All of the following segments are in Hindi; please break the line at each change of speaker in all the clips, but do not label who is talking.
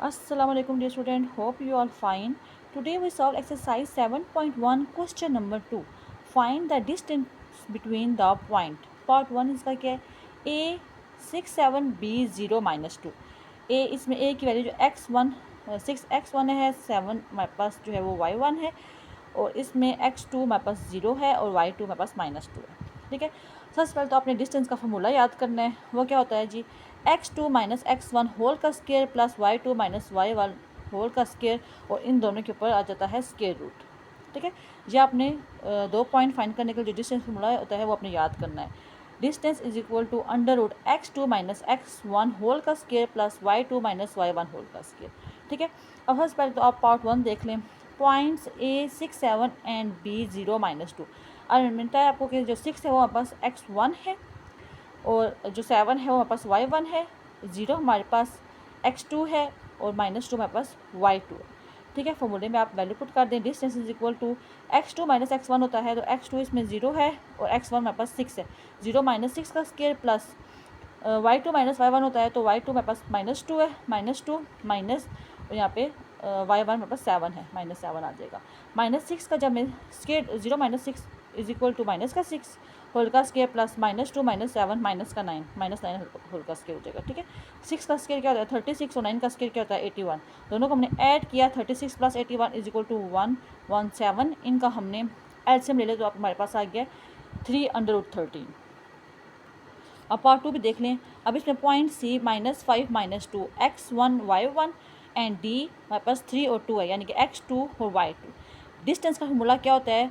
Assalamualaikum dear student, hope you all fine. Today we solve exercise 7.1 question number 2. Find the distance between the point. Part 1 इसका क्या है? A 6 7 B 0 minus 2. A इसमें A की वैल्यू जो x1 6 x1 है, 7 हमारे पास जो है वो y1 है और इसमें x2 हमारे पास 0 है और y2 हमारे पास -2 है। ठीक है, सबसे पहले तो आपने डिस्टेंस का फॉर्मूला याद करना है। वो क्या होता है जी? x2 माइनस x1 होल का square plus y2 minus y1 whole का स्केयर और इन दोनों के ऊपर आ जाता है स्केयर रूट। ठीक है, ये आपने 2 पॉइंट फाइंड करने के लिए जो डिस्टेंस फॉर्मूला होता है वो आपने याद करना है। Distance is equal to under root x2 minus x1 whole का square plus y2 minus y1 whole का स्केयर। ठीक है, अब सबसे पहले तो आप पार्ट 1 देख लें। Points A 6 7 and B 0 -2। और मिलता है आपको कि जो 6 है वो हमारे पास x1 है और जो 7 है वो हमारे पास y1 है, 0 हमारे पास x2 है और -2 हमारे पास y2 है। ठीक है, फॉर्मूले में आप वैल्यू पुट कर दें। Distance is equal to x2 minus x1 होता है तो x2 इसमें 0 है और x1 हमारे पास 6 है। 0 माइनस 6 का square plus y2 minus y1 होता है तो y2 हमारे पास -2 है, -2 माइनस और यहाँ पे y1 हमारे पास 7 है, -7 आ जाएगा। -6 का जब मैं square 0 minus 6 is equal to minus का 6 होल का स्केयर प्लस -2 -7 माइनस का 9 -9 होल का स्केयर हो जाएगा। ठीक है, 6 का स्केयर क्या होता है 36 और 9 का स्केयर क्या होता है 81। दोनों को हमने ऐड किया, 36 प्लस 81 इज इक्वल टू 117। इनका हमने एलसीएम ले लिया तो आप हमारे पास आ गया 3√13। अब पार्ट 2 भी देख लें। अब इसमें point C -5 -2 x1 y1 and D हमारे पास 3 और 2 है, यानी कि x2 और y2। डिस्टेंस का फॉर्मूला क्या होता है?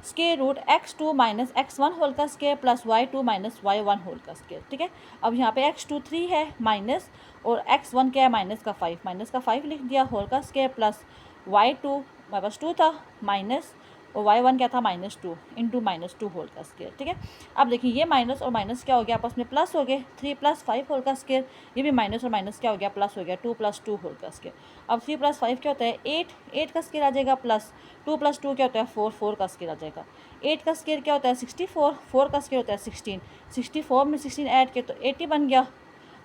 Square root x2 minus x1 whole का square plus y2 minus y1 whole का स्केयर। ठीक है, अब यहाँ पे x2 3 है माइनस और x1 क्या है -5 लिख दिया होल का स्केयर प्लस y2 हमारे पास 2 था माइनस और y1 क्या था -2 इंटू -2 होल का स्केयर। ठीक है, अब देखिए ये माइनस और माइनस क्या हो गया आपस में प्लस हो गए, 3 + 5 होल का स्केयर। ये भी माइनस और माइनस क्या हो गया प्लस हो गया, 2 + 2 होल का स्केयर। अब 3 + 5 क्या होता है 8 का स्केयर आ जाएगा प्लस 2 + 2 क्या होता है 4 का स्केयर आ जाएगा। 8 का स्केयर क्या होता है 64, 4 का स्केयर होता है 16। 64 में 16 ऐड किया तो 80 बन गया।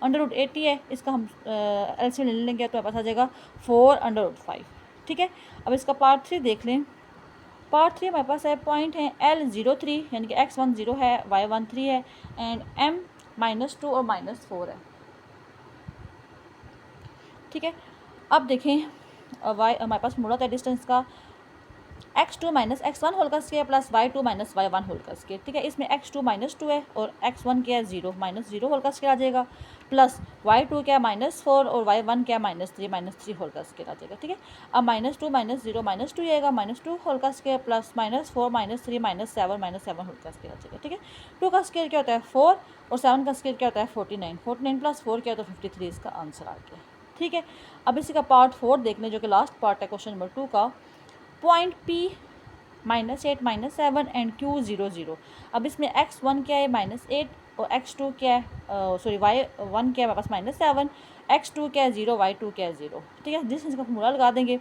√80 है, इसका हम एलसीएम ले लेंगे तो पास आ जाएगा 4√5। ठीक है, अब इसका पार्ट 3 देख लें। पार्ट 3 हमारे पास है पॉइंट है L03 यानी कि x1 0 है, y1 3 है एंड m -2 और -4 है। ठीक है, अब देखें y हमारे पास मुड़ा था डिस्टेंस का x2 माइनस x1 होल का square plus y2 minus y1 whole का स्केयर। ठीक है, इसमें x2 -2 है और x1 क्या है 0 -0 होल का स्केयर आ जाएगा प्लस y2 क्या -4 और y1 क्या -3 होल का स्केयर आ जाएगा। ठीक है, अब -2 -0 -2 आएगा, -2 होल का स्केयर प्लस -4 -3 -7 होल का स्केयर आ जाएगा। ठीक है, 2 का स्केयर क्या होता है 4 और 7 का स्केयर क्या होता है 49। 49 + 4 क्या होता है 53, इसका आंसर आ गया। ठीक है, अब इसी का पार्ट 4 देख लें जो कि लास्ट पार्ट है क्वेश्चन नंबर 2 का। Point P -8 -7 and Q 0 0। अब इसमें x1 क्या है -8 और x2 क्या है सॉरी y1 क्या है हमारे पास -7, x2 क्या है 0, y2 क्या है 0। ठीक है, जिस इसका फॉर्मूला लगा देंगे।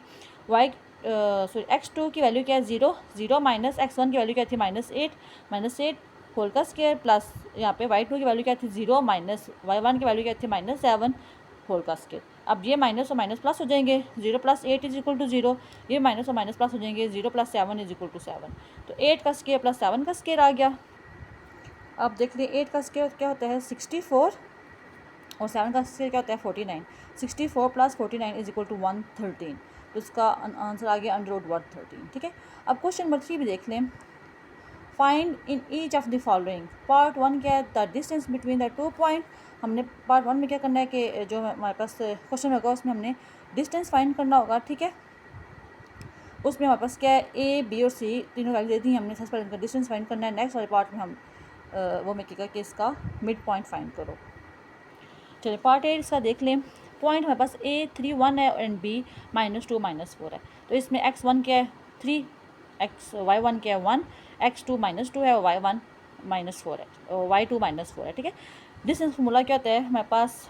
x2 की वैल्यू क्या है 0 0 माइनस x1 की वैल्यू क्या थी -8 होल का स्केयर प्लस यहाँ पे y2 की वैल्यू क्या थी 0 माइनस y1 की वैल्यू क्या थी -7 होल का स्केयर। अब ये माइनस और माइनस प्लस हो जाएंगे, 0 + 8 इज इक्वल टू 0। ये माइनस और माइनस प्लस हो जाएंगे, 0 + 7 इज इक्वल टू 7। तो 8 का स्केयर प्लस 7 का स्केयर आ गया। अब देख लिए 8 का स्केयर क्या होता है 64 और 7 का स्केयर क्या होता है 49। 64 + 49 इज इक्वल टू 113। तो इसका आंसर आ गया √113। ठीक है, अब क्वेश्चन नंबर 3 भी देख लें। Find in each of the following. Part 1 क्या है the distance between the 2 point. हमने पार्ट 1 में क्या करना है कि जो हमारे पास क्वेश्चन होगा उसमें हमने डिस्टेंस फाइंड करना होगा। ठीक है, उसमें हमारे पास क्या है ए बी और सी तीनों वैल्यू दे दी हमने। सबसे पहले इनका डिस्टेंस फाइंड करना है। नेक्स्ट वाले पार्ट में हम वो मेकेगा कि इसका मिड पॉइंट फाइंड करो। चलिए पार्ट 8 इसका देख लें। पॉइंट हमारे पास A3 1 है एंड B -2 -4 है। तो इसमें x1 क्या है 3, y1 क्या है 1, x2 -2 है और y1 -4 है और y2 -4 है। ठीक है, डिस्टेंस फॉर्मूला क्या होता है हमारे पास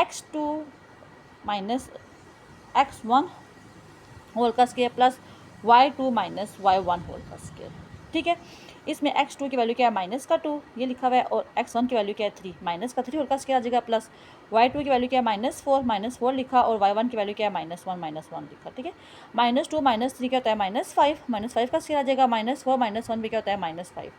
x2 माइनस x1 होल का square plus y2 minus y1 whole का स्केयर। ठीक है। इसमें x2 की वैल्यू क्या है माइनस का 2 ये लिखा हुआ है, और x1 की वैल्यू क्या है 3 माइनस का 3 होल का स्क्वायर आ जाएगा, प्लस y2 की वैल्यू क्या है माइनस 4 लिखा, और y1 की वैल्यू क्या है -1 लिखा। ठीक है, -2 -3 क्या होता है -5 का स्क्वायर आ जाएगा, -4 -1 भी क्या होता है -5,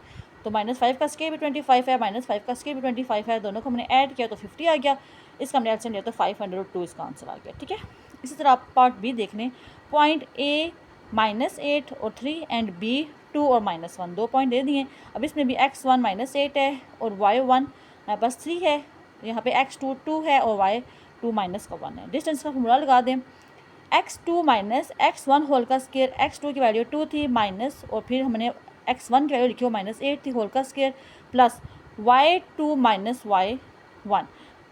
तो -5 का स्क्वायर भी 25 है, -5 का स्क्वायर भी 25 है, दोनों को हमने ऐड किया तो 50 आ गया। इसका हमने एलसीएम लिया तो 502 इसका आंसर आ गया। ठीक है, इसी तरह आप पार्ट बी देख लें। पॉइंट ए -8 और 3 एंड बी 2 और -1 दो पॉइंट दे दिए। अब इसमें भी x1 -8 है और y1 हमारे पास 3 है, यहाँ पे x2 2 है और y2 -1 है। डिस्टेंस का फॉर्मूला लगा दें, x2 माइनस x1 होल का स्क्वायर, x2 की वैल्यू 2 थी माइनस, और फिर हमने x1 की वैल्यू लिखी वो -8 थी होल का square, plus y2 minus y1,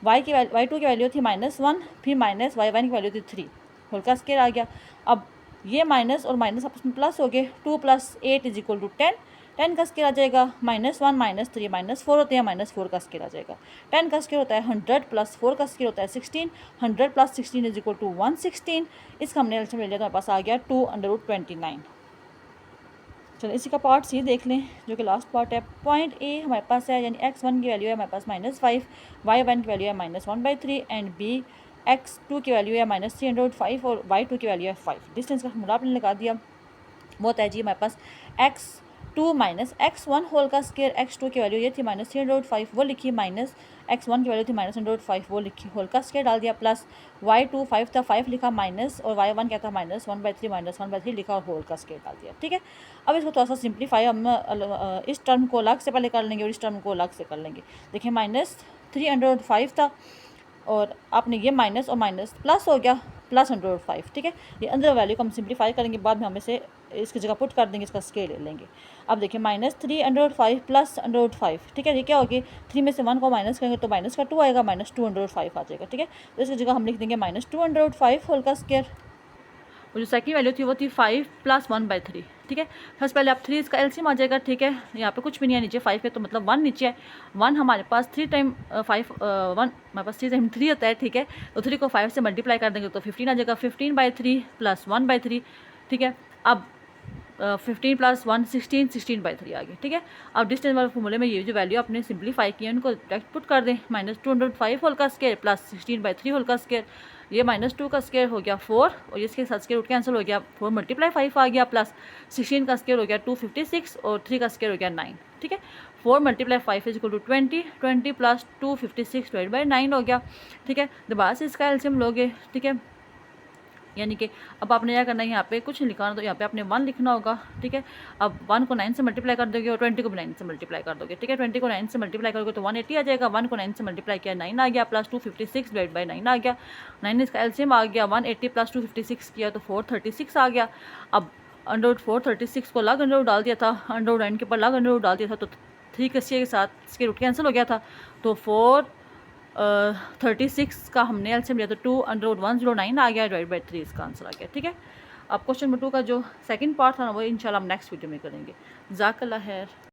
y2 की वैल्यू थी -1, फिर माइनस y1 की वैल्यू थी 3 होल का स्क्वायर आ गया। अब ये माइनस और माइनस आपस में प्लस हो गए, 2 + 8 = 10, 10 का स्क्वायर आ जाएगा, -1 -3 -4 होते हैं, -4 का स्क्वायर आ जाएगा। 10 का स्क्वायर होता है 100 प्लस 4 का स्क्वायर होता है 16, 100 + 16 = 116। इसका हमने एलसीएम ले लिया तो हमारे पास आ गया 2√29। चलो इसी का पार्ट सी देख लें जो कि लास्ट पार्ट है। पॉइंट ए हमारे पास है, यानी x1 की वैल्यू है हमारे पास -5, y1 की वैल्यू है -1/3 एंड बी x2 की वैल्यू है -3/5 और y2 की वैल्यू है 5। डिस्टेंस का फॉर्मूला आपने लगा दिया, वो होता है जी हमारे पास x2 माइनस x1 होल का स्क्वायर, x2 की वैल्यू ये थी -3/5 वो लिखी, माइनस x1 की वैल्यू थी -1/5 वो लिखी, होल का स्क्वायर डाल दिया, प्लस y2 5 था 5 लिखा माइनस, और y1 क्या था -1/3 लिखा और होल का स्क्वायर डाल दिया। ठीक है, अब इसको थोड़ा सा सिंप्लीफाई हम इस टर्म को अलग से पहले कर लेंगे और इस टर्म को अलग से कर लेंगे। देखिए -3/5 था और आपने ये माइनस और माइनस प्लस हो गया, +105। ठीक है, ये अंदर वैल्यू को हम सिंप्लीफाई करेंगे, बाद में हम इसे इसकी जगह पुट कर देंगे, इसका स्केल ले लेंगे। अब देखिए -3/5 +105। ठीक है, ये क्या होगी, 3 में से 1 को माइनस करेंगे तो माइनस का 2 आएगा, -2/5 आ जाएगा। ठीक है, तो इसकी जगह हम लिख देंगे -2/5 होल का स्क्वायर, और जो सेकंड वैल्यू थी वो थी 5 + 1/3। ठीक है, फर्स्ट पहले आप 3 इसका एलसीएम आ जाएगा। ठीक है, यहाँ पे कुछ भी नहीं है, नीचे 5 है तो मतलब 1 नीचे है, 1 हमारे पास 3 टाइम 5 1 हमारे पास 3 टाइम 3 होता है। ठीक है, तो 3 को 5 से मल्टीप्लाई कर देंगे तो 15 आ जाएगा, 15/3 + 1/3। ठीक है, अब 15 + 1 16, 16/3 आ गई। ठीक है, अब डिस्टेंस वाले फॉर्मूले में ये जो वैल्यू आपने सिंप्लीफाई की है उनको डायरेक्ट पुट कर दें, -205 होल का स्क्वायर प्लस 16/3 होल का स्क्वायर, ये -2 का स्क्वायर हो गया 4, और इसके साथ स्क्वायर रूट कैंसिल हो गया, 4 × 5 आ गया, प्लस 16 का स्क्वायर हो गया 256 और 3 का स्क्वायर हो गया 9। ठीक है, 4 × 5 = 20, 20 + 256/9 हो गया। ठीक है, दोबारा से इसका एलसीएम लोगे। ठीक है, यानी कि अब आपने क्या करना है, यहाँ पे कुछ लिखा ना तो यहाँ पे आपने 1 लिखना होगा। ठीक है, अब 1 को 9 से मल्टीप्लाई कर दोगे और 20 को भी 9 से मल्टीप्लाई कर दोगे। ठीक है, 20 को 9 से मल्टीप्लाई करोगे तो 180 आ जाएगा, 1 को 9 से मल्टीप्लाई किया 9 आ गया, प्लस 256/9 आ गया, 9 इसका एलसीएम आ गया, 180 + 256 किया तो 436 आ गया। अब √436 को लग अंडर डाल दिया था, √9 के ऊपर लग अंडर डाल दिया था, तो 3 के साथ इसके रूट कैंसिल हो गया था, तो 36 का हमने एलसीएम लिया तो 2√109 आ गया, /3 इसका आंसर आ गया। ठीक है, अब क्वेश्चन नंबर 2 का जो सेकंड पार्ट था ना वो इंशाल्लाह हम नेक्स्ट वीडियो में करेंगे। जज़ाकल्लाह खैर।